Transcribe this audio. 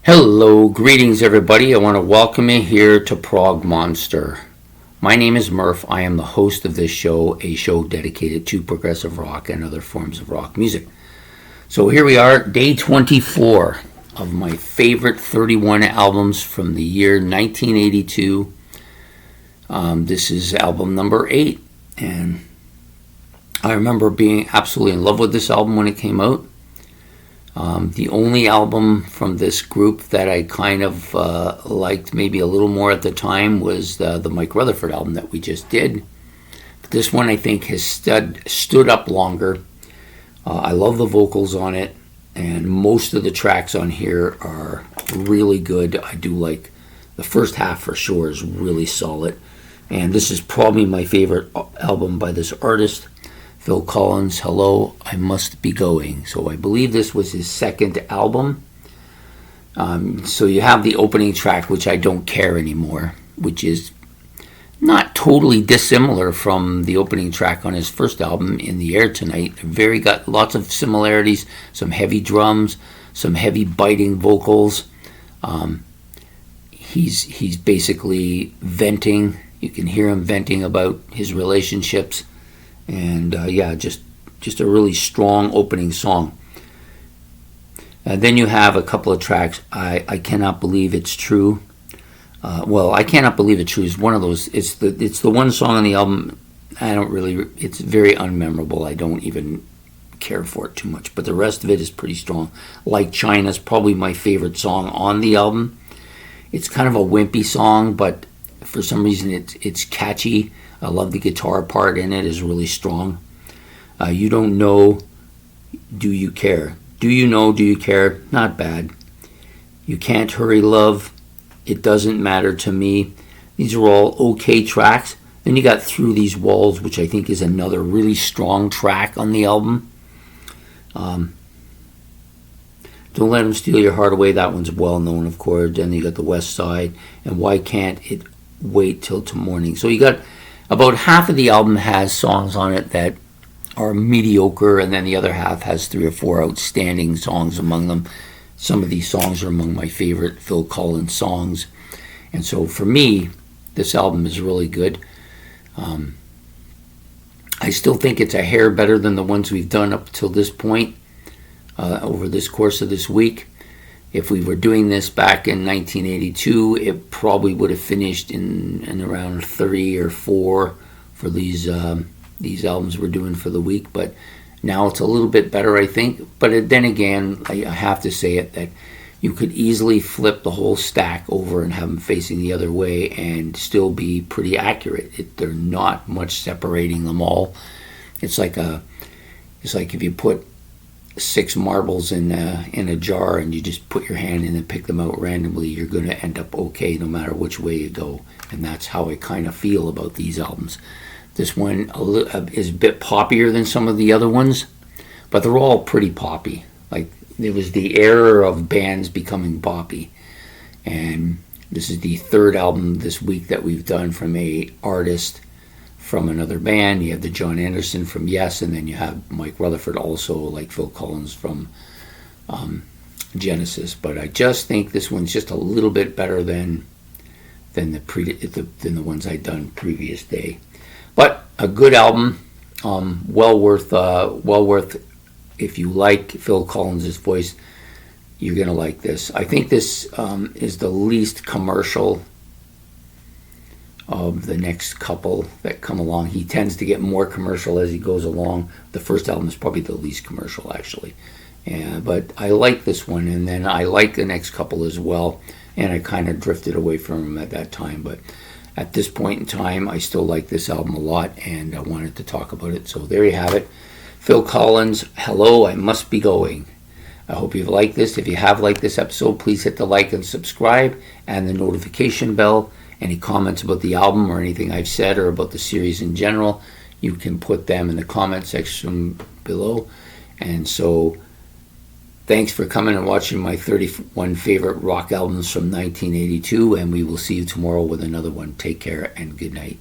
Hello, greetings everybody. I want to welcome you here to Prog Monster. My name is Murph. I am the host of this show, a show dedicated to progressive rock and other forms of rock music. So here we are, day 24 of my favorite 31 albums from the year 1982. This is album number 8, and I remember being absolutely in love with this album when it came out. The only album from this group that I kind of liked maybe a little more at the time was the Mike Rutherford album that we just did. But this one I think has stood up longer. I love the vocals on it, and most of the tracks on here are really good. I do like the first half for sure is really solid. And this is probably my favorite album by this artist. Phil Collins, Hello, I Must Be Going. So I believe this was his second album. So you have the opening track, which I Don't Care Anymore, which is not totally dissimilar from the opening track on his first album, In the Air Tonight. Got lots of similarities, some heavy drums, some heavy biting vocals. He's basically venting. You can hear him venting about his relationships. And just a really strong opening song. Then you have a couple of tracks. I Cannot Believe It's True. I Cannot Believe It's True is one of those. It's the one song on the album. It's very unmemorable. I don't even care for it too much. But the rest of it is pretty strong. Like China is probably my favorite song on the album. It's kind of a wimpy song, but for some reason it's catchy. I love the guitar part in it, is really strong. You Don't Know, Do You Care? Do You Know, Do You Care? Not bad. You Can't Hurry Love, It Doesn't Matter to Me. These are all okay tracks. Then you got Through These Walls, which I think is another really strong track on the album. Don't Let Them Steal Your Heart Away, that one's well known, of course. Then you got The West Side, and Why Can't It Wait Till Tomorrow? So you got about half of the album has songs on it that are mediocre, and then the other half has 3 or 4 outstanding songs among them. Some of these songs are among my favorite Phil Collins songs. And so for me, this album is really good. I still think it's a hair better than the ones we've done up till this point over this course of this week. If we were doing this back in 1982, it probably would have finished in around 3 or 4 for these albums we're doing for the week. But now it's a little bit better, I think. But then again, I have to say it that you could easily flip the whole stack over and have them facing the other way and still be pretty accurate. They're not much separating them all. It's like if you put 6 marbles in a jar and you just put your hand in and pick them out randomly, you're going to end up okay no matter which way you go. And that's how I kind of feel about these albums. This one is a bit poppier than some of the other ones, but they're all pretty poppy. Like, it was the era of bands becoming poppy. And this is the 3rd album this week that we've done from a artist from another band. You have the John Anderson from Yes, and then you have Mike Rutherford also, like Phil Collins from Genesis. But I just think this one's just a little bit better than the ones I'd done previous day. But a good album, well worth. If you like Phil Collins' voice, you're gonna like this. I think this is the least commercial of the next couple that come along. He tends to get more commercial as he goes along. The first album is probably the least commercial, actually. But I like this one, and then I like the next couple as well, and I kind of drifted away from him at that time. But at this point in time, I still like this album a lot, and I wanted to talk about it. So there you have it. Phil Collins, Hello, I Must Be Going. I hope you've liked this. If you have liked this episode, please hit the like and subscribe and the notification bell. Any comments about the album or anything I've said or about the series in general, you can put them in the comment section below. And so, thanks for coming and watching my 31 favorite rock albums from 1982, and we will see you tomorrow with another one. Take care and good night.